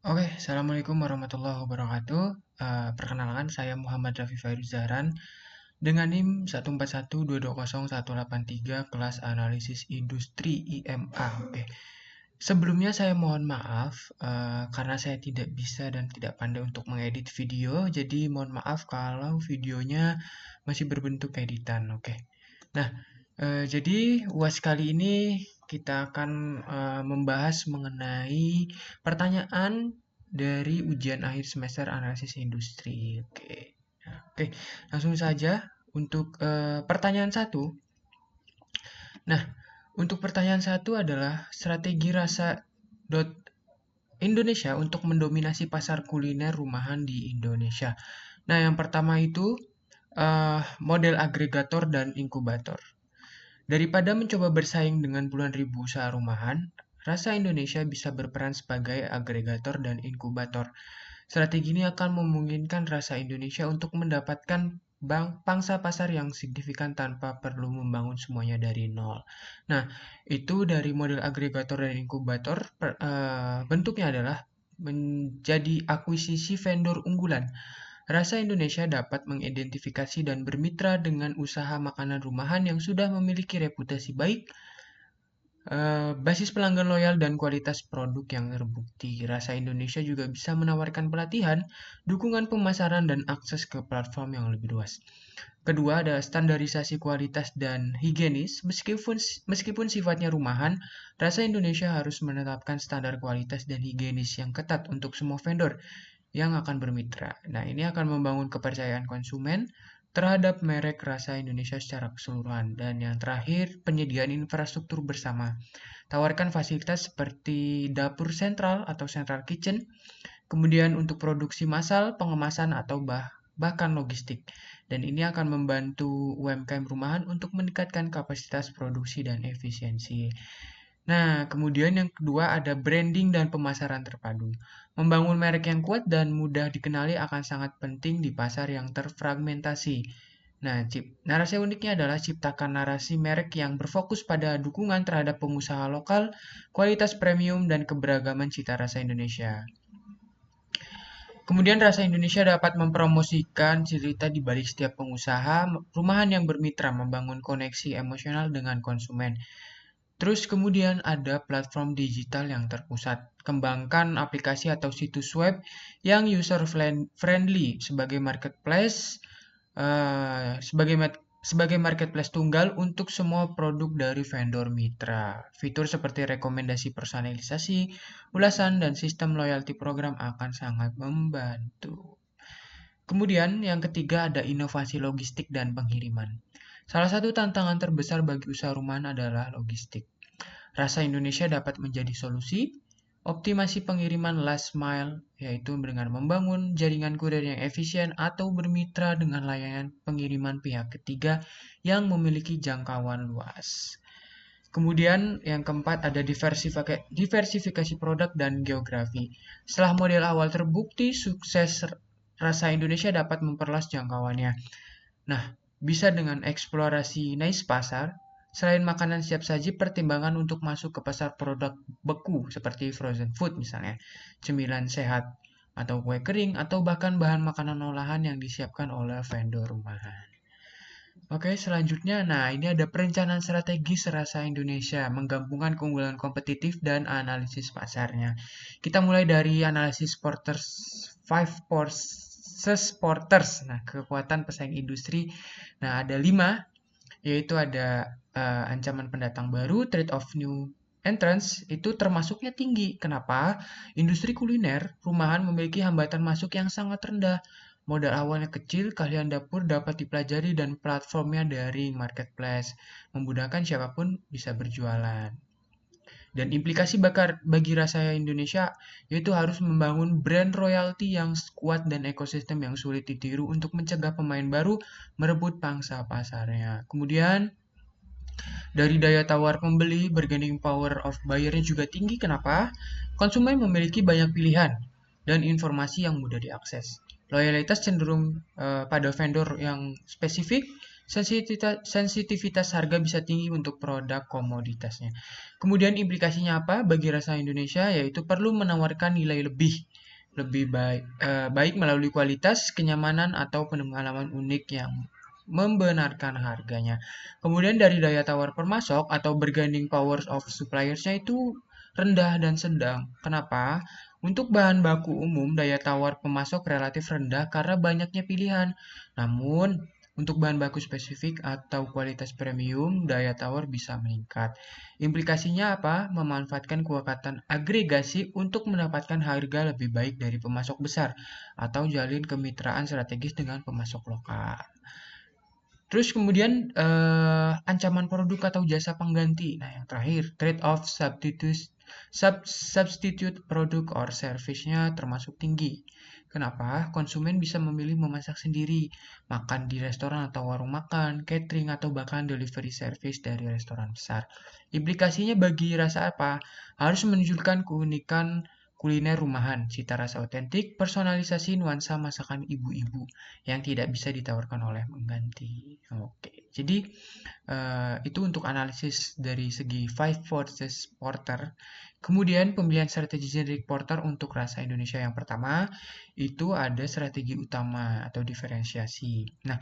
Oke, Assalamualaikum warahmatullahi wabarakatuh. Perkenalkan, saya Muhammad Rafi Fairuz Zahran dengan NIM 14122018 kelas analisis industri IMA. Oke. Sebelumnya saya mohon maaf karena saya tidak bisa dan tidak pandai untuk mengedit video, jadi mohon maaf kalau videonya masih berbentuk editan. Oke. Nah, jadi UAS kali ini kita akan membahas mengenai pertanyaan dari ujian akhir semester analisis industri. Oke. Oke, langsung saja untuk pertanyaan satu. Nah, untuk pertanyaan satu adalah strategi rasa Indonesia untuk mendominasi pasar kuliner rumahan di Indonesia. Nah, yang pertama itu model agregator dan inkubator. Daripada mencoba bersaing dengan puluhan ribu usaha rumahan, Rasa Indonesia bisa berperan sebagai agregator dan inkubator. Strategi ini akan memungkinkan Rasa Indonesia untuk mendapatkan pangsa pasar yang signifikan tanpa perlu membangun semuanya dari nol. Nah, itu dari model agregator dan inkubator, bentuknya adalah menjadi akuisisi vendor unggulan. Rasa Indonesia dapat mengidentifikasi dan bermitra dengan usaha makanan rumahan yang sudah memiliki reputasi baik, basis pelanggan loyal, dan kualitas produk yang terbukti. Rasa Indonesia juga bisa menawarkan pelatihan, dukungan pemasaran, dan akses ke platform yang lebih luas. Kedua adalah standarisasi kualitas dan higienis. Meskipun sifatnya rumahan, Rasa Indonesia harus menetapkan standar kualitas dan higienis yang ketat untuk semua vendor yang akan bermitra. Nah, ini akan membangun kepercayaan konsumen terhadap merek Rasa Indonesia secara keseluruhan. Dan yang terakhir, penyediaan infrastruktur bersama. Tawarkan fasilitas seperti dapur sentral atau central kitchen, kemudian untuk produksi massal, pengemasan, atau bahkan logistik. Dan ini akan membantu UMKM rumahan untuk meningkatkan kapasitas produksi dan efisiensi. Nah, kemudian yang kedua ada branding dan pemasaran terpadu. Membangun merek yang kuat dan mudah dikenali akan sangat penting di pasar yang terfragmentasi. Nah, narasi uniknya adalah ciptakan narasi merek yang berfokus pada dukungan terhadap pengusaha lokal, kualitas premium, dan keberagaman cita rasa Indonesia. Kemudian Rasa Indonesia dapat mempromosikan cerita di balik setiap pengusaha rumahan yang bermitra, membangun koneksi emosional dengan konsumen. Terus kemudian ada platform digital yang terpusat. Kembangkan aplikasi atau situs web yang user friendly sebagai marketplace sebagai marketplace tunggal untuk semua produk dari vendor mitra. Fitur seperti rekomendasi personalisasi, ulasan, dan sistem loyalty program akan sangat membantu. Kemudian yang ketiga ada inovasi logistik dan pengiriman. Salah satu tantangan terbesar bagi usaha rumahan adalah logistik. Rasa Indonesia dapat menjadi solusi. Optimasi pengiriman last mile, yaitu dengan membangun jaringan kurir yang efisien atau bermitra dengan layanan pengiriman pihak ketiga yang memiliki jangkauan luas. Kemudian yang keempat ada diversifikasi produk dan geografi. Setelah model awal terbukti sukses, Rasa Indonesia dapat memperluas jangkauannya. Nah, bisa dengan eksplorasi niche pasar. Selain makanan siap saji, pertimbangan untuk masuk ke pasar produk beku seperti frozen food misalnya, cemilan sehat, atau kue kering, atau bahkan bahan makanan olahan yang disiapkan oleh vendor rumahan. Oke, selanjutnya, nah ini ada perencanaan strategis Rasa Indonesia, menggabungkan keunggulan kompetitif dan analisis pasarnya. Kita mulai dari analisis five forces porters, nah kekuatan pesaing industri. Nah ada 5, yaitu ada ancaman pendatang baru, trade of new entrance, itu termasuknya tinggi. Kenapa? Industri kuliner rumahan memiliki hambatan masuk yang sangat rendah. Modal awalnya kecil, keahlian dapur dapat dipelajari, dan platformnya daring marketplace, memudahkan siapapun bisa berjualan. Dan implikasi bagi Rasa Indonesia yaitu harus membangun brand royalty yang kuat dan ekosistem yang sulit ditiru untuk mencegah pemain baru merebut pangsa pasarnya. Kemudian dari daya tawar pembeli, bargaining power of buyer-nya juga tinggi. Kenapa? Konsumen memiliki banyak pilihan dan informasi yang mudah diakses. Loyalitas cenderung pada vendor yang spesifik, sensitivitas harga bisa tinggi untuk produk komoditasnya. Kemudian implikasinya apa bagi Rasa Indonesia? Yaitu perlu menawarkan nilai lebih lebih baik melalui kualitas, kenyamanan, atau pengalaman unik yang membenarkan harganya. Kemudian dari daya tawar pemasok atau bargaining power of suppliersnya itu rendah dan sedang. Kenapa? Untuk bahan baku umum, daya tawar pemasok relatif rendah karena banyaknya pilihan. Namun, untuk bahan baku spesifik atau kualitas premium, daya tawar bisa meningkat. Implikasinya apa? Memanfaatkan kekuatan agregasi untuk mendapatkan harga lebih baik dari pemasok besar atau jalin kemitraan strategis dengan pemasok lokal. Terus kemudian ancaman produk atau jasa pengganti. Nah, yang terakhir, trade-off substitute produk or service-nya termasuk tinggi. Kenapa? Konsumen bisa memilih memasak sendiri, makan di restoran atau warung makan, catering, atau bahkan delivery service dari restoran besar. Implikasinya bagi rasa apa? Harus menunjukkan keunikan kuliner rumahan, cita rasa otentik, personalisasi nuansa masakan ibu-ibu yang tidak bisa ditawarkan oleh pengganti. Oke, jadi itu untuk analisis dari segi Five Forces Porter. Kemudian pemilihan strategi generic porter untuk rasa Indonesia yang pertama itu ada strategi utama atau diferensiasi. Nah,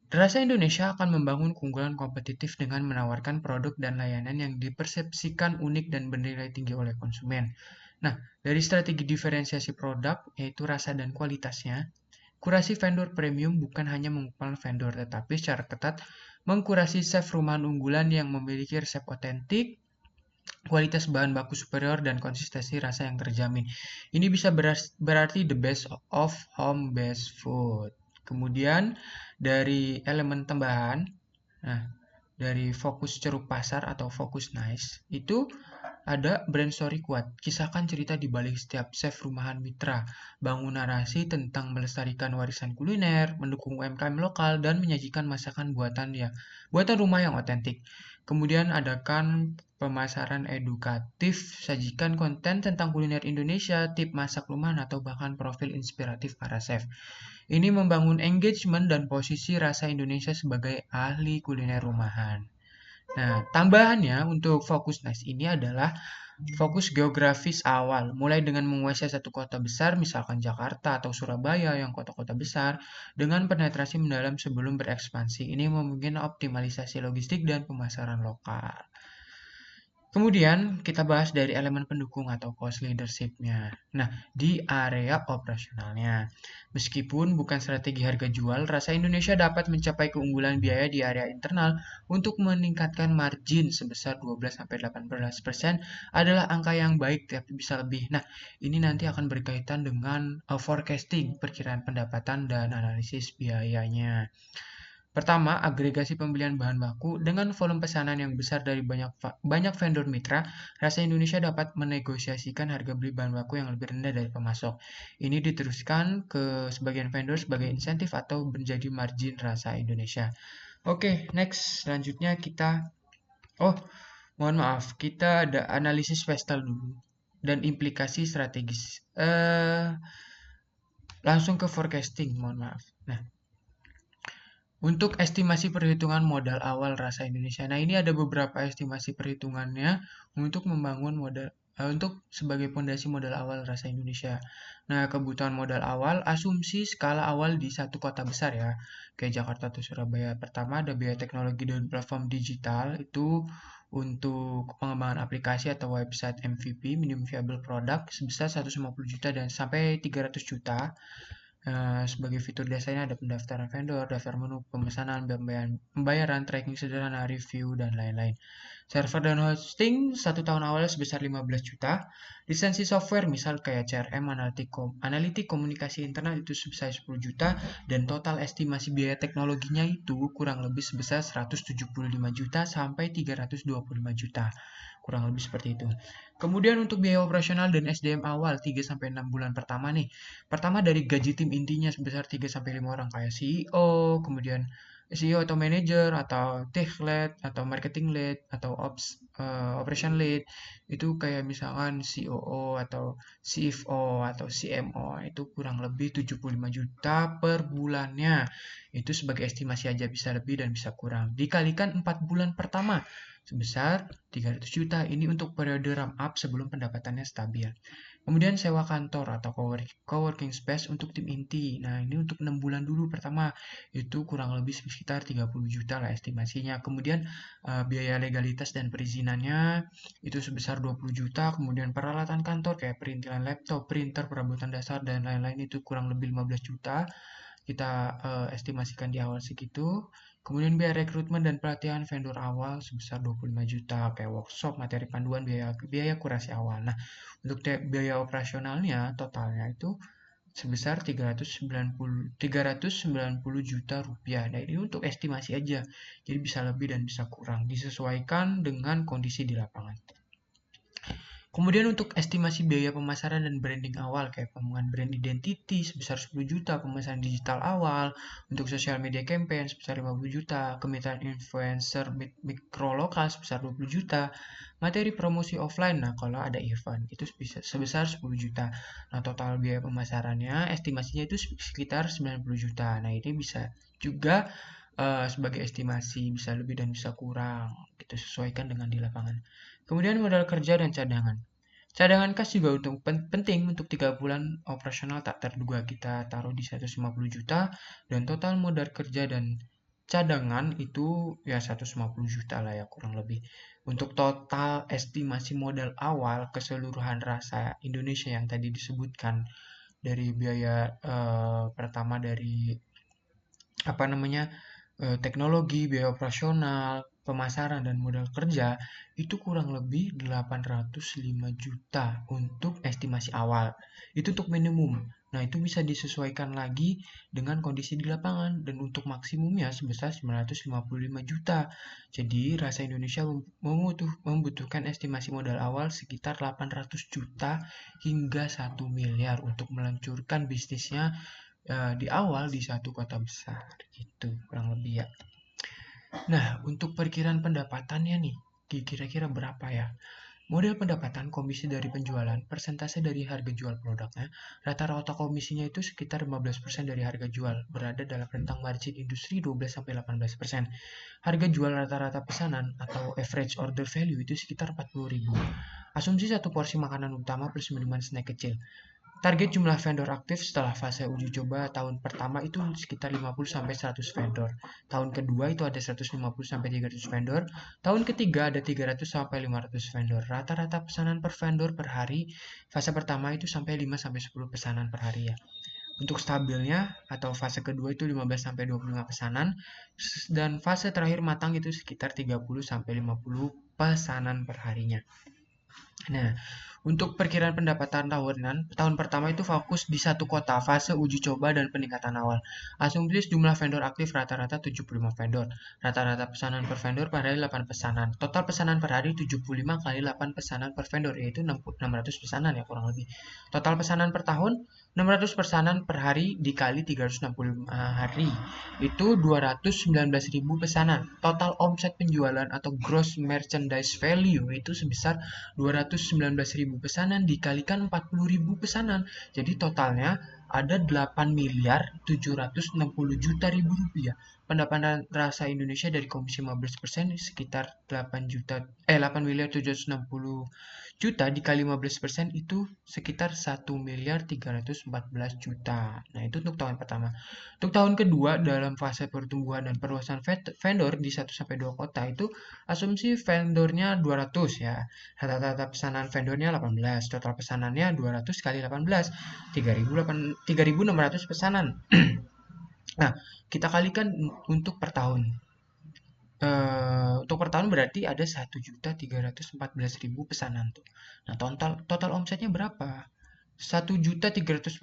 rasa Indonesia akan membangun keunggulan kompetitif dengan menawarkan produk dan layanan yang dipersepsikan unik dan bernilai tinggi oleh konsumen. Nah, dari strategi diferensiasi produk, yaitu rasa dan kualitasnya, kurasi vendor premium bukan hanya mengumpulkan vendor, tetapi secara ketat mengkurasi chef rumahan unggulan yang memiliki resep otentik, kualitas bahan baku superior, dan konsistensi rasa yang terjamin. Ini bisa berarti the best of home-based food. Kemudian dari elemen tambahan, nah dari fokus ceruk pasar atau fokus niche, itu ada brand story kuat. Kisahkan cerita di balik setiap chef rumahan mitra. Bangun narasi tentang melestarikan warisan kuliner, mendukung UMKM lokal, dan menyajikan masakan buatan rumah yang otentik. Kemudian adakan pemasaran edukatif, sajikan konten tentang kuliner Indonesia, tip masak rumahan, atau bahkan profil inspiratif para chef. Ini membangun engagement dan posisi rasa Indonesia sebagai ahli kuliner rumahan. Nah, tambahannya untuk fokus niche ini adalah fokus geografis awal, mulai dengan menguasai satu kota besar, misalkan Jakarta atau Surabaya yang kota-kota besar, dengan penetrasi mendalam sebelum berekspansi. Ini memungkinkan optimalisasi logistik dan pemasaran lokal. Kemudian kita bahas dari elemen pendukung atau cost leadership-nya. Nah, di area operasionalnya. Meskipun bukan strategi harga jual, rasa Indonesia dapat mencapai keunggulan biaya di area internal untuk meningkatkan margin sebesar 12-18% adalah angka yang baik tapi bisa lebih. Nah, ini nanti akan berkaitan dengan forecasting, perkiraan pendapatan dan analisis biayanya. Pertama, agregasi pembelian bahan baku dengan volume pesanan yang besar dari banyak vendor mitra, rasa Indonesia dapat menegosiasikan harga beli bahan baku yang lebih rendah dari pemasok. Ini diteruskan ke sebagian vendor sebagai insentif atau menjadi margin rasa Indonesia. Oke, next. Selanjutnya mohon maaf, kita ada analisis Vestel dulu dan implikasi strategis. Langsung ke forecasting, mohon maaf. Nah, untuk estimasi perhitungan modal awal rasa Indonesia. Nah, ini ada beberapa estimasi perhitungannya untuk membangun untuk sebagai fondasi modal awal rasa Indonesia. Nah, kebutuhan modal awal, asumsi skala awal di satu kota besar ya, kayak Jakarta atau Surabaya. Pertama ada biaya teknologi dan platform digital, itu untuk pengembangan aplikasi atau website MVP, minimum viable product, sebesar 150 juta dan sampai 300 juta. Sebagai fitur dasarnya ada pendaftaran vendor, daftar menu, pemesanan, pembayaran, tracking sederhana, review, dan lain-lain. Server dan hosting 1 tahun awalnya sebesar 15 juta. Lisensi software misal kayak CRM, analitik komunikasi internal itu sebesar 10 juta. Dan total estimasi biaya teknologinya itu kurang lebih sebesar 175 juta sampai 325 juta. Kurang lebih seperti itu. Kemudian untuk biaya operasional dan SDM awal 3-6 bulan pertama nih. Pertama dari gaji tim intinya sebesar 3-5 orang kayak CEO, kemudian CEO atau manager atau tech lead atau marketing lead atau operation lead itu kayak misalkan COO atau CFO atau CMO itu kurang lebih 75 juta per bulannya. Itu sebagai estimasi aja, bisa lebih dan bisa kurang. Dikalikan 4 bulan pertama sebesar 300 juta. Ini untuk periode ramp up sebelum pendapatannya stabil. Kemudian sewa kantor atau coworking space untuk tim inti. Nah, ini untuk 6 bulan dulu pertama. Itu kurang lebih sekitar 30 juta lah estimasinya. Kemudian biaya legalitas dan perizinannya itu sebesar 20 juta. Kemudian peralatan kantor kayak perintilan laptop, printer, perabotan dasar, dan lain-lain itu kurang lebih 15 juta. Kita estimasikan di awal segitu. Kemudian biaya rekrutmen dan pelatihan vendor awal sebesar 25 juta, kayak workshop, materi panduan, biaya kurasi awal. Nah, untuk biaya operasionalnya totalnya itu sebesar 390 juta rupiah. Nah, ini untuk estimasi aja. Jadi bisa lebih dan bisa kurang, disesuaikan dengan kondisi di lapangan. Kemudian untuk estimasi biaya pemasaran dan branding awal kayak pembangunan brand identity sebesar 10 juta, pemasaran digital awal, untuk social media campaign sebesar 50 juta, kemitraan influencer mikro lokal sebesar 20 juta, materi promosi offline, nah kalau ada event itu sebesar 10 juta. Nah total biaya pemasarannya estimasinya itu sekitar 90 juta. Nah ini bisa juga sebagai estimasi, bisa lebih dan bisa kurang, kita sesuaikan dengan di lapangan. Kemudian modal kerja dan cadangan. Cadangan kas juga untuk penting untuk 3 bulan operasional tak terduga, kita taruh di 150 juta dan total modal kerja dan cadangan itu ya 150 juta lah ya kurang lebih. Untuk total estimasi modal awal keseluruhan rasa Indonesia yang tadi disebutkan dari biaya pertama dari apa namanya teknologi, biaya operasional, pemasaran, dan modal kerja itu kurang lebih 805 juta untuk estimasi awal. Itu untuk minimum. Nah, itu bisa disesuaikan lagi dengan kondisi di lapangan dan untuk maksimumnya sebesar 955 juta. Jadi, Rasa Indonesia membutuhkan estimasi modal awal sekitar 800 juta hingga 1 miliar untuk meluncurkan bisnisnya di awal di satu kota besar gitu kurang lebih ya. Nah, untuk perkiraan pendapatannya nih, kira-kira berapa ya? Model pendapatan komisi dari penjualan, persentase dari harga jual produknya, rata-rata komisinya itu sekitar 15% dari harga jual, berada dalam rentang margin industri 12-18%. Harga jual rata-rata pesanan atau average order value itu sekitar 40.000. Asumsi satu porsi makanan utama plus minuman snack kecil. Target jumlah vendor aktif setelah fase uji coba tahun pertama itu sekitar 50-100 vendor. Tahun kedua itu ada 150-300 vendor. Tahun ketiga ada 300-500 vendor. Rata-rata pesanan per vendor per hari fase pertama itu sampai 5-10 pesanan per hari ya. Untuk stabilnya atau fase kedua itu 15-25 pesanan dan fase terakhir matang itu sekitar 30-50 pesanan per harinya. Nah, untuk perkiraan pendapatan tahunan, tahun pertama itu fokus di satu kota, fase uji coba dan peningkatan awal. Asumsi jumlah vendor aktif rata-rata 75 vendor. Rata-rata pesanan per vendor per hari 8 pesanan. Total pesanan per hari 75 kali 8 pesanan per vendor, yaitu 600 pesanan ya kurang lebih. Total pesanan per tahun 600 pesanan per hari dikali 365 hari. Itu 219.000 pesanan. Total omset penjualan atau gross merchandise value itu sebesar 219.000 pesanan dikalikan 40.000 pesanan. Jadi totalnya ada 8.760 juta ribu rupiah. Pendapatan Rasa Indonesia dari komisi 15% sekitar 8.760 juta dikali 15% itu sekitar 1.314 juta. Nah, itu untuk tahun pertama. Untuk tahun kedua dalam fase pertumbuhan dan perluasan vendor di 1-2 kota itu asumsi vendornya 200 ya. Rata-rata pesanan vendornya 18, total pesanannya 200 kali 18, 3.600 pesanan. Nah, kita kalikan untuk per tahun. Untuk per tahun berarti ada 1.314.000 pesanan tuh. Nah, total omsetnya berapa? 1.314.000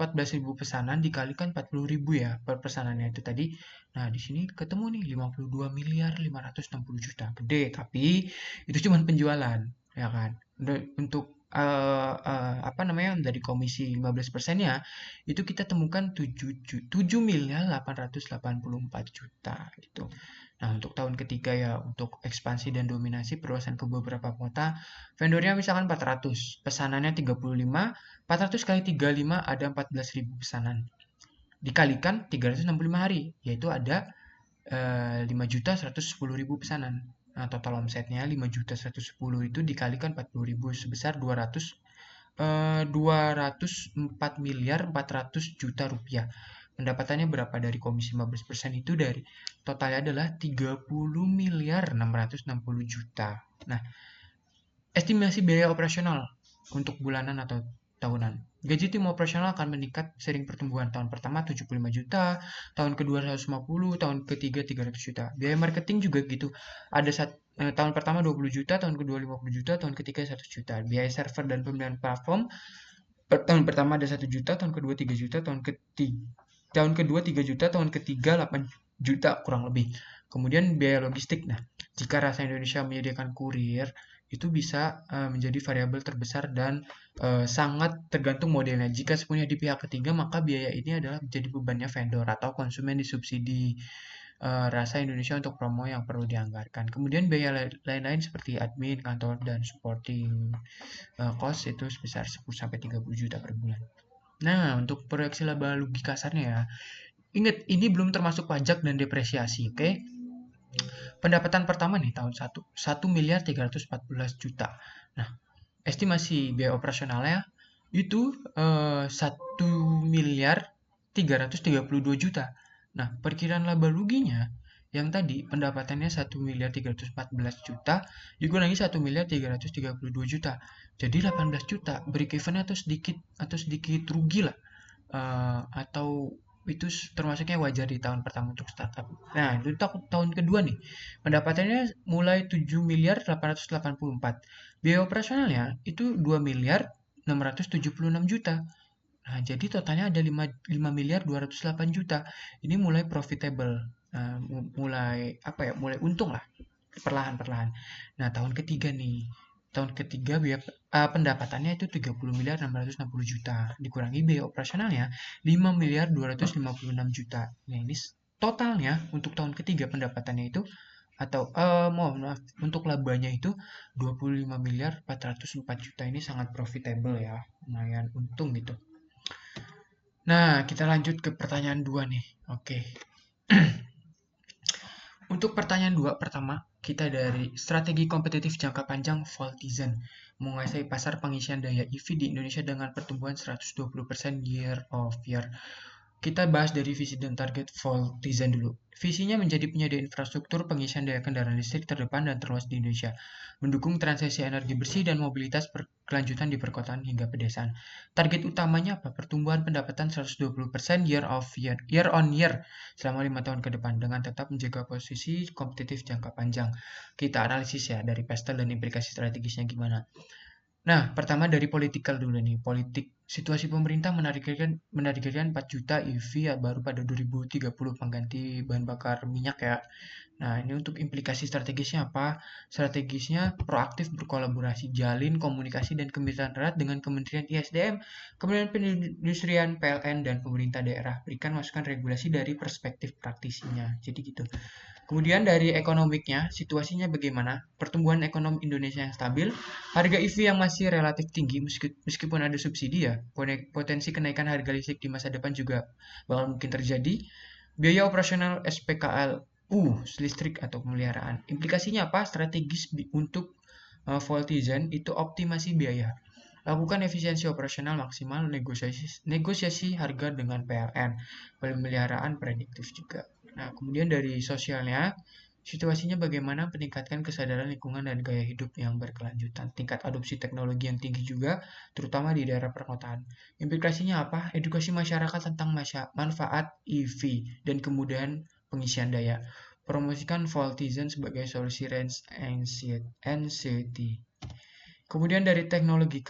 pesanan dikalikan 40.000 ya per pesanannya itu tadi. Nah, di sini ketemu nih 52.560 juta. Gede, tapi itu cuma penjualan, ya kan? Untuk apa namanya dari komisi 15%-nya itu kita temukan 7.884 juta gitu. Nah, untuk tahun ketiga ya untuk ekspansi dan dominasi perluasan ke beberapa kota, vendornya misalkan 400, pesanannya 35, 400 kali 35 ada 14.000 pesanan. Dikalikan 365 hari, yaitu ada 5.110.000 pesanan. Nah, total omsetnya 5.110 itu dikalikan 40.000 sebesar 204 miliar 400 juta rupiah. Pendapatannya berapa dari komisi 15% itu dari totalnya adalah 30 miliar 660 juta. Nah, estimasi biaya operasional untuk bulanan atau tahunan. Gaji tim operasional akan meningkat sering pertumbuhan. Tahun pertama 75 juta, tahun kedua 150, tahun ketiga 300 juta. Biaya marketing juga gitu. Tahun pertama 20 juta, tahun kedua 50 juta, tahun ketiga 100 juta. Biaya server dan pembelian platform tahun pertama ada 1 juta, tahun kedua 3 juta, tahun kedua 3 juta, tahun ketiga 8 juta kurang lebih. Kemudian biaya logistik. Nah, jika Rasa Indonesia menyediakan kurir, itu bisa menjadi variabel terbesar dan sangat tergantung modelnya. Jika sepenuhnya di pihak ketiga, maka biaya ini adalah menjadi bebannya vendor atau konsumen disubsidi Rasa Indonesia untuk promo yang perlu dianggarkan. Kemudian biaya lain-lain seperti admin, kantor, dan supporting cost itu sebesar 10-30 juta per bulan. Nah, untuk proyeksi laba rugi kasarnya ya, ingat ini belum termasuk pajak dan depresiasi, oke? Pendapatan pertama nih tahun 1 miliar 314 juta. Nah, estimasi biaya operasionalnya itu 1 miliar 332 juta. Nah, perkiraan laba ruginya yang tadi pendapatannya 1 miliar 314 juta dikurangi 1 miliar 332 juta. Jadi 18 juta, break even atau sedikit rugi lah. Atau itu termasuknya wajar di tahun pertama untuk startup. Nah, itu tahun kedua nih. Pendapatannya mulai 7 miliar 884. Biaya operasionalnya itu 2 miliar 676 juta. Nah, jadi totalnya ada 5 miliar 208 juta. Ini mulai profitable. Nah, mulai apa ya? Mulai untung lah. Perlahan-perlahan. Nah, tahun ketiga nih. Tahun ketiga pendapatannya itu 30 miliar 660 juta. Dikurangi biaya operasionalnya 5 miliar 256 juta. Nah, ini totalnya untuk tahun ketiga pendapatannya itu atau mohon maaf untuk labanya itu 25 miliar 404 juta. Ini sangat profitable ya, lumayan untung gitu. Nah, kita lanjut ke pertanyaan 2 nih. Oke. Untuk pertanyaan 2 pertama, kita dari strategi kompetitif jangka panjang Voltizen menguasai pasar pengisian daya EV di Indonesia dengan pertumbuhan 120% year of year. Kita bahas dari visi dan target Voltizen dulu. Visinya menjadi penyedia infrastruktur pengisian daya kendaraan listrik terdepan dan terluas di Indonesia, mendukung transisi energi bersih dan mobilitas berkelanjutan di perkotaan hingga pedesaan. Target utamanya apa? Pertumbuhan pendapatan 120% year on year selama 5 tahun ke depan dengan tetap menjaga posisi kompetitif jangka panjang. Kita analisis ya dari pestel dan implikasi strategisnya gimana. Nah, pertama dari politikal dulu nih. Situasi pemerintah menargetkan 4 juta EV ya baru pada 2030 pengganti bahan bakar minyak ya. Nah, ini untuk implikasi strategisnya apa? Strategisnya proaktif berkolaborasi, jalin komunikasi dan kemitraan erat dengan Kementerian ISDM, Kementerian Perindustrian, PLN, dan pemerintah daerah. Berikan masukan regulasi dari perspektif praktisinya. Jadi gitu. Kemudian dari ekonomiknya, situasinya bagaimana? Pertumbuhan ekonomi Indonesia yang stabil, harga EV yang masih relatif tinggi meskipun ada subsidi ya, potensi kenaikan harga listrik di masa depan juga bakal mungkin terjadi. Biaya operasional SPKLU, listrik atau pemeliharaan. Implikasinya apa? Strategis untuk Voltizen itu optimasi biaya. Lakukan efisiensi operasional maksimal, negosiasi harga dengan PLN, pemeliharaan prediktif juga. Nah, kemudian dari sosialnya, situasinya bagaimana peningkatkan kesadaran lingkungan dan gaya hidup yang berkelanjutan. Tingkat adopsi teknologi yang tinggi juga, terutama di daerah perkotaan. Implikasinya apa? Edukasi masyarakat tentang manfaat EV dan kemudahan pengisian daya. Promosikan Voltizen sebagai solusi range NCT. Kemudian dari teknologi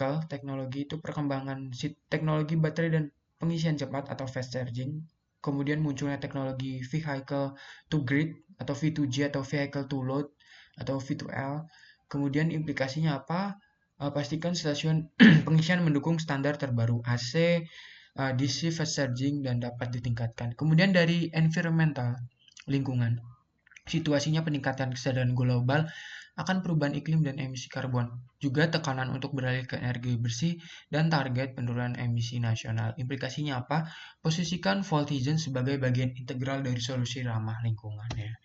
itu perkembangan teknologi baterai dan pengisian cepat atau fast charging. Kemudian munculnya teknologi vehicle to grid atau V2G atau vehicle to load atau V2L. Kemudian implikasinya apa? Pastikan stasiun pengisian mendukung standar terbaru AC, DC fast charging dan dapat ditingkatkan. Kemudian dari environmental, lingkungan. Situasinya peningkatan kesadaran global akan perubahan iklim dan emisi karbon, juga tekanan untuk beralih ke energi bersih dan target penurunan emisi nasional. Implikasinya apa? Posisikan Voltizen sebagai bagian integral dari solusi ramah lingkungan ya.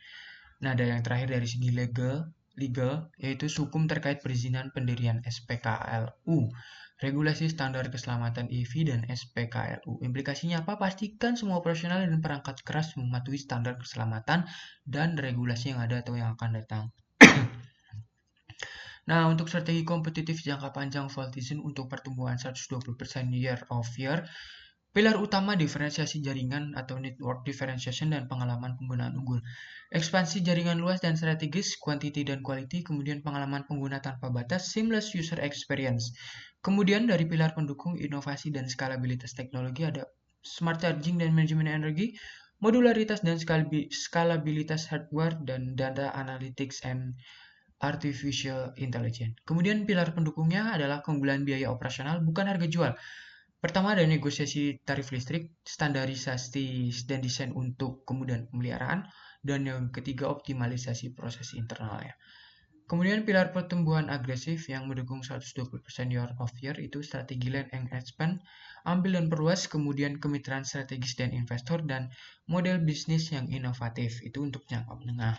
Nah, ada yang terakhir dari segi legal yaitu hukum terkait perizinan pendirian SPKLU. Regulasi standar keselamatan EV dan SPKLU. Implikasinya apa? Pastikan semua operasional dan perangkat keras mematuhi standar keselamatan dan regulasi yang ada atau yang akan datang. Nah, untuk strategi kompetitif jangka panjang Voltizen untuk pertumbuhan 120% year of year, pilar utama diferensiasi jaringan atau network differentiation dan pengalaman penggunaan unggul. Ekspansi jaringan luas dan strategis, quantity dan quality, kemudian pengalaman pengguna tanpa batas, seamless user experience. Kemudian dari pilar pendukung inovasi dan skalabilitas teknologi ada smart charging dan manajemen energi, modularitas dan skalabilitas hardware, dan data analytics and artificial intelligence. Kemudian pilar pendukungnya adalah keunggulan biaya operasional, bukan harga jual. Pertama ada negosiasi tarif listrik, standarisasi dan desain untuk kemudahan pemeliharaan, dan yang ketiga optimalisasi proses internalnya. Kemudian pilar pertumbuhan agresif yang mendukung 120% year of year itu strategi land and expand, ambil dan perluas, kemudian kemitraan strategis dan investor, dan model bisnis yang inovatif itu untuk jangka menengah.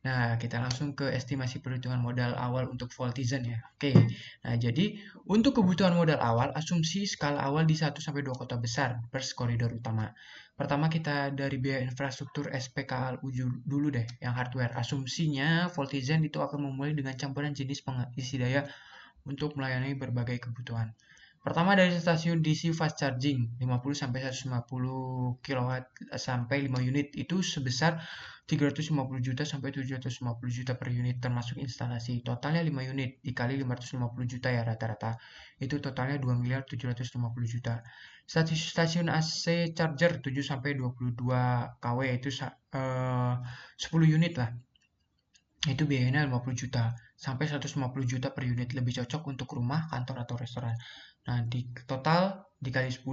Nah, kita langsung ke estimasi perhitungan modal awal untuk Voltizen ya. Oke. Nah, jadi untuk kebutuhan modal awal, asumsi skala awal di 1 sampai 2 kota besar per koridor utama. Pertama kita dari biaya infrastruktur SPKLU dulu deh, yang hardware. Asumsinya Voltizen itu akan memulai dengan campuran jenis pengisi daya untuk melayani berbagai kebutuhan. Pertama dari stasiun DC fast charging 50 sampai 150 kW sampai 5 unit itu sebesar 350 juta sampai 750 juta per unit termasuk instalasi. Totalnya 5 unit dikali 550 juta ya rata-rata. Itu totalnya 2 miliar 750 juta. Stasiun AC charger 7 sampai 22 kW itu 10 unit lah. Itu biayanya 50 juta sampai 150 juta per unit, lebih cocok untuk rumah, kantor atau restoran. Nah, di total dikali 10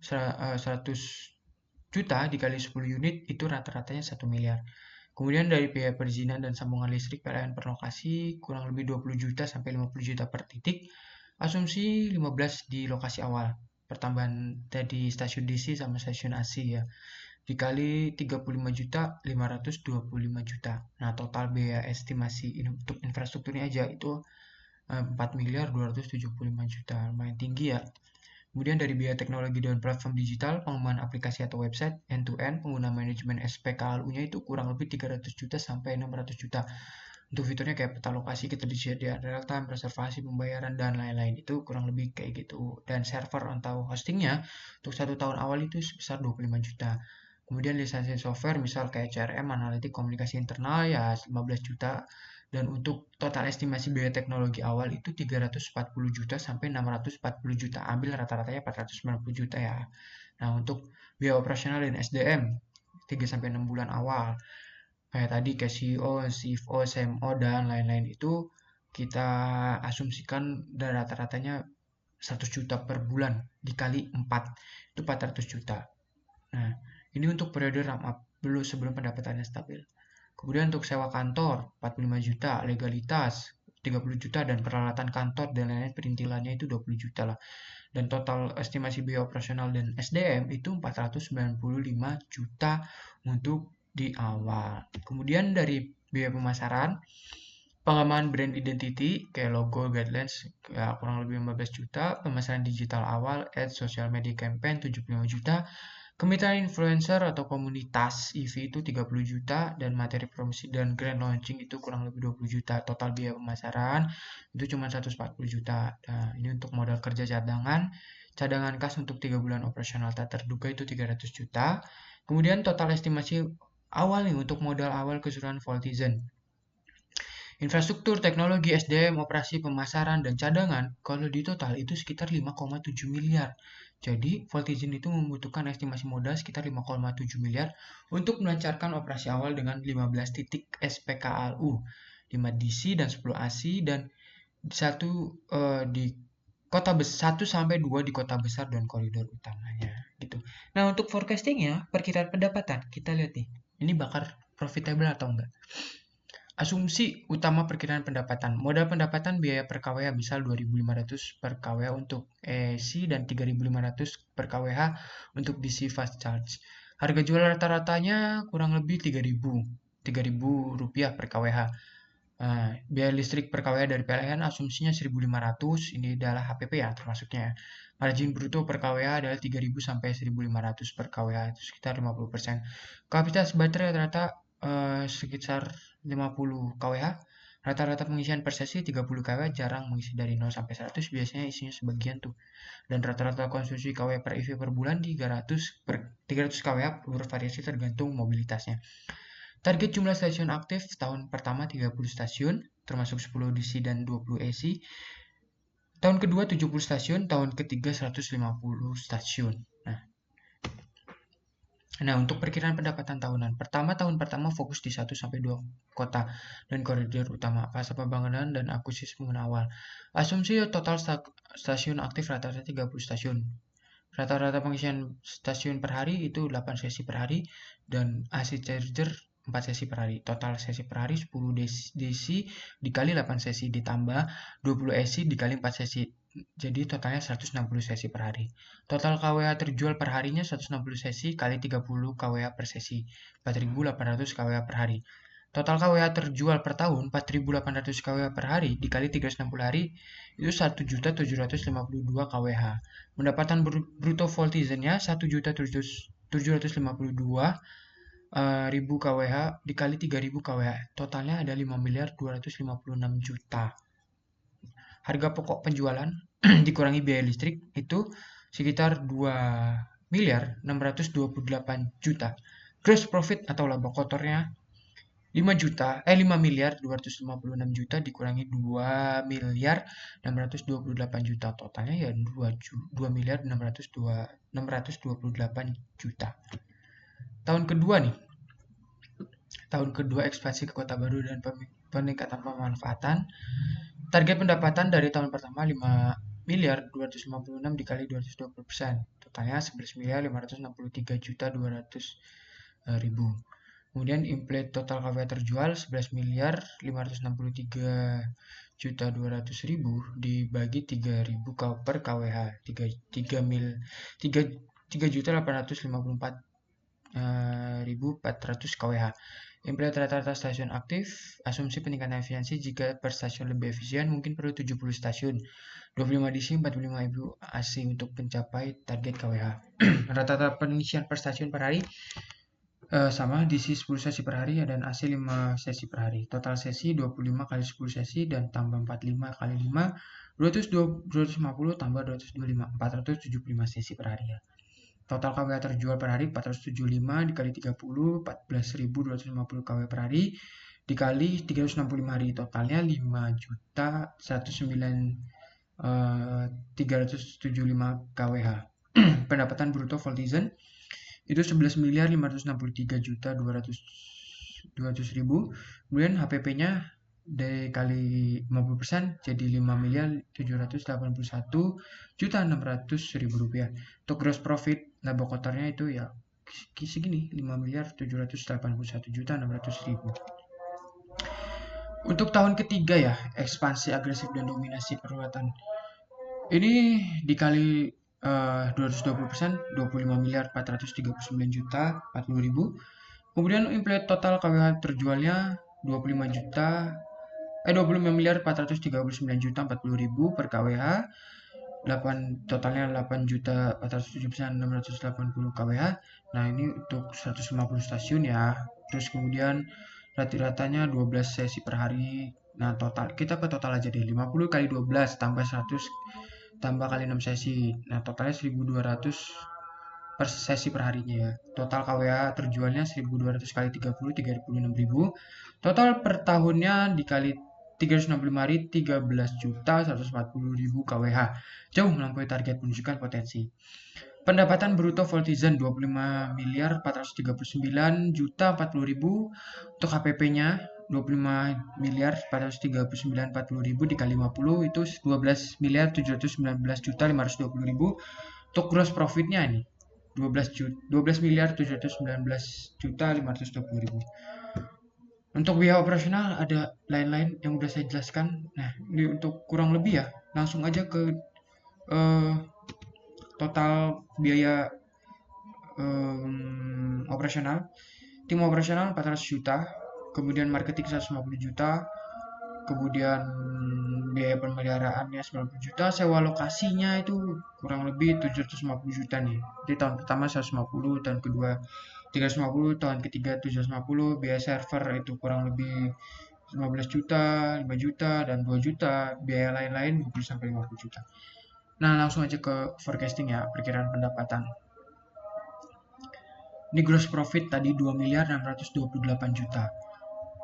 100 juta dikali 10 unit itu rata-ratanya 1 miliar. Kemudian dari biaya perizinan dan sambungan listrik PLN per lokasi kurang lebih 20 juta sampai 50 juta per titik. Asumsi 15 di lokasi awal. Pertambahan tadi stasiun DC sama stasiun AC ya, dikali 35 juta 525 juta. Nah, total biaya estimasi untuk infrastrukturnya aja itu 4 miliar 275 juta. Lumayan tinggi ya. Kemudian dari biaya teknologi dan platform digital, pengembangan aplikasi atau website end-to-end, pengguna manajemen SPKLU-nya itu kurang lebih 300 juta sampai 600 juta. Untuk fiturnya kayak peta lokasi, ketersediaan real time, reservasi, pembayaran, dan lain-lain. Itu kurang lebih kayak gitu. Dan server atau hostingnya untuk 1 tahun awal itu sebesar 25 juta. Kemudian lisensi software misal kayak CRM, analitik, komunikasi internal ya 15 juta. Dan untuk total estimasi biaya teknologi awal itu 340 juta sampai 640 juta. Ambil rata-ratanya 490 juta ya. Nah, untuk biaya operasional dan SDM 3 sampai 6 bulan awal. Kayak tadi kayak CEO, CFO, CMO, dan lain-lain itu kita asumsikan dan rata-ratanya 100 juta per bulan dikali 4 itu 400 juta. Nah, ini untuk periode ramp up dulu sebelum pendapatannya stabil. Kemudian untuk sewa kantor 45 juta, legalitas 30 juta, dan peralatan kantor dan lain-lain perintilannya itu 20 juta lah. Dan total estimasi biaya operasional dan SDM itu 495 juta untuk di awal. Kemudian dari biaya pemasaran, pengembangan brand identity kayak logo, guidelines ya kurang lebih 15 juta, pemasaran digital awal, ads, social media campaign 75 juta, kemitraan influencer atau komunitas EV itu 30 juta, dan materi promosi dan grand launching itu kurang lebih 20 juta. Total biaya pemasaran itu cuma 140 juta. Nah, ini untuk modal kerja cadangan kas untuk 3 bulan operasional tak terduga itu 300 juta. Kemudian total estimasi awal nih untuk modal awal keseluruhan Voltizen. Infrastruktur, teknologi, SDM, operasi, pemasaran, dan cadangan, kalau di total itu sekitar 5,7 miliar. Jadi, Voltizen itu membutuhkan estimasi modal sekitar 5,7 miliar untuk melancarkan operasi awal dengan 15 titik SPKLU, 5 DC dan 10 AC, dan 1 di kota besar, 1 sampai 2 di kota besar dan koridor utamanya gitu. Nah, untuk forecastingnya, perkiraan pendapatan, kita lihat nih, ini bakal profitable atau enggak. Asumsi utama perkiraan pendapatan. Modal pendapatan biaya per kWh misal 2.500 per kWh untuk AC dan 3.500 per kWh untuk DC fast charge. Harga jual rata-ratanya kurang lebih 3.000 rupiah per kWh. Biaya listrik per kWh dari PLN asumsinya 1.500, ini adalah HPP ya termasuknya. Margin bruto per kWh adalah 3.000 sampai 1.500 per kWh, itu sekitar 50%. Kapasitas baterai rata-rata sekitar 50 kWh. Rata-rata pengisian per sesi 30 kWh, jarang mengisi dari 0 sampai 100, biasanya isinya sebagian tuh. Dan rata-rata konsumsi kWh per EV per bulan 300 kWh, bervariasi tergantung mobilitasnya. Target jumlah stasiun aktif tahun pertama 30 stasiun, termasuk 10 DC dan 20 AC. Tahun kedua 70 stasiun, tahun ketiga 150 stasiun. Nah, untuk perkiraan pendapatan tahunan. Tahun pertama fokus di 1-2 kota dan koridor utama, fase pembangunan dan akuisisi pengguna awal. Asumsi total stasiun aktif rata-rata 30 stasiun. Rata-rata pengisian stasiun per hari itu 8 sesi per hari dan AC charger 4 sesi per hari. Total sesi per hari 10 DC dikali 8 sesi ditambah 20 AC dikali 4 sesi. Jadi totalnya 160 sesi per hari. Total kWh terjual per harinya 160 sesi kali 30 kWh per sesi. 4.800 kWh per hari. Total kWh terjual per tahun 4.800 kWh per hari dikali 360 hari itu 1.752 kWh. Pendapatan bruto voltizennya 1.752.000 kWh dikali 3.000 kWh. Totalnya ada 5.256 juta. Harga pokok penjualan dikurangi biaya listrik itu sekitar 2.628 juta. Gross profit atau laba kotornya 5.256 juta dikurangi 2.628 juta, totalnya ya 2.628 juta. Tahun kedua ekspansi ke kota baru dan peningkatan pemanfaatan. Target pendapatan dari tahun pertama 5.256 dikali 220%, totalnya 11.563.200.000. Kemudian implied total kWh terjual 11.563.200.000 dibagi 3.000 per kWh, 3.854.400 kWh. Implied rata-rata stasiun aktif, asumsi peningkatan efisiensi jika per stasiun lebih efisien mungkin perlu 70 stasiun, 25 DC, 45.000 AC untuk mencapai target kWh. Rata-rata pengisian per stasiun per hari sama, DC 10 sesi per hari dan AC 5 sesi per hari. Total sesi 25 kali 10 sesi dan tambah 45 kali 5, 250 tambah 225, 475 sesi per hari ya. Total kWh terjual per hari 475 dikali 30, 14.250 kWh per hari dikali 365 hari, totalnya 5.375 kWh. Pendapatan bruto voltizen itu 11.563.200.000. Kemudian HPP-nya dikali 50% jadi 5.781.600.000 rupiah. Untuk gross profit laba kotornya itu ya segini 5.781.600.000. Untuk tahun ketiga ya, ekspansi agresif dan dominasi perluatan. Ini dikali 220%, 25.439.040.000. Kemudian implied total KWH terjualnya 25.439.040.000 per KWH. Totalnya 8.479.680 KWH. Nah, ini untuk 150 stasiun ya. Terus kemudian rata-ratanya 12 sesi per hari. Nah, total kita ke total aja deh. 50 kali 12 tambah 100 tambah kali 6 sesi. Nah, totalnya 1.200 per sesi per harinya ya. Total KWH terjualnya 1.200 kali 30, 36.000. Total per tahunnya dikali 365 hari 13.140.000 KWH. Jauh melampaui target menunjukkan potensi. Pendapatan bruto voltizen 25.439.040.000. Untuk HPP-nya 25.439.40.000 dikali 50 itu 12.719.520.000. Untuk gross profitnya ini 12.719.520.000. Untuk biaya operasional ada lain-lain yang udah saya jelaskan. Nah, ini untuk kurang lebih ya, langsung aja ke total biaya operasional. Tim operasional 400 juta, kemudian marketing 150 juta, kemudian biaya pemeliharaannya 90 juta, sewa lokasinya itu kurang lebih 750 juta nih. Jadi tahun pertama 150, tahun kedua 350, tahun ketiga 750, biaya server itu kurang lebih 15 juta, 5 juta, dan 2 juta, biaya lain-lain 20 sampai 50 juta. Nah, langsung aja ke forecasting ya, perkiraan pendapatan. Ini gross profit tadi 2 miliar 628 juta.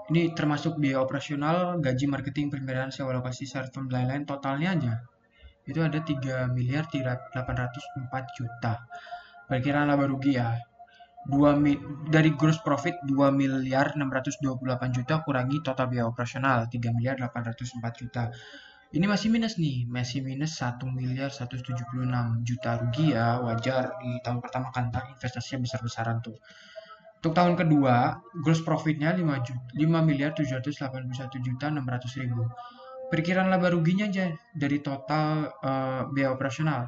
Ini termasuk biaya operasional, gaji marketing, pemeliharaan, sewa lokasi, server, dan lain-lain. Totalnya aja itu ada 3 miliar 804 juta. Perkiraan laba rugi ya. Dari gross profit 2 miliar 628 juta kurangi total biaya operasional 3 miliar 804 juta. Ini masih minus nih, masih minus 1 miliar 176 juta rugi ya, wajar di tahun pertama kan investasinya besar-besaran tuh. Untuk tahun kedua, gross profitnya 5 miliar 781 juta 600 ribu. Perkiraan laba ruginya aja dari total biaya operasional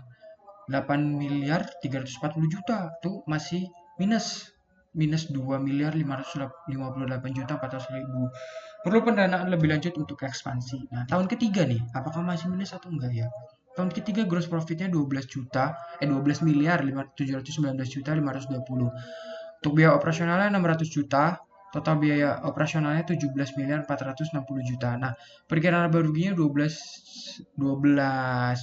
8 miliar 340 juta tuh masih minus 2 miliar 558 juta 400 ribu. Perlu pendanaan lebih lanjut untuk ekspansi. Nah, tahun ketiga nih, apakah masih minus atau enggak ya? Tahun ketiga gross profitnya 12 miliar 719 juta 520. Untuk biaya operasionalnya 600 juta, total biaya operasionalnya 17 miliar 460 juta. Nah, perkiraan laba ruginya 12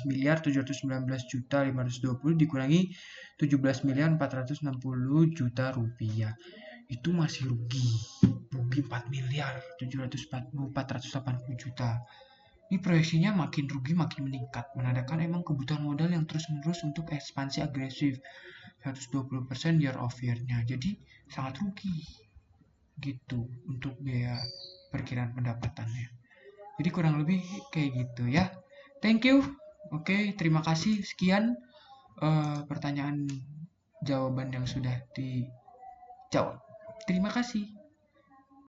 miliar 719 juta 520 dikurangi 17 miliar 460 juta rupiah. Itu masih rugi 4 miliar 480 juta. Ini proyeksinya makin rugi makin meningkat, menandakan emang kebutuhan modal yang terus-menerus untuk ekspansi agresif 120% year of year-nya. Jadi sangat rugi gitu untuk biaya perkiraan pendapatannya. Jadi kurang lebih kayak gitu ya. Thank you. Oke, terima kasih. Sekian pertanyaan jawaban yang sudah dijawab. Terima kasih.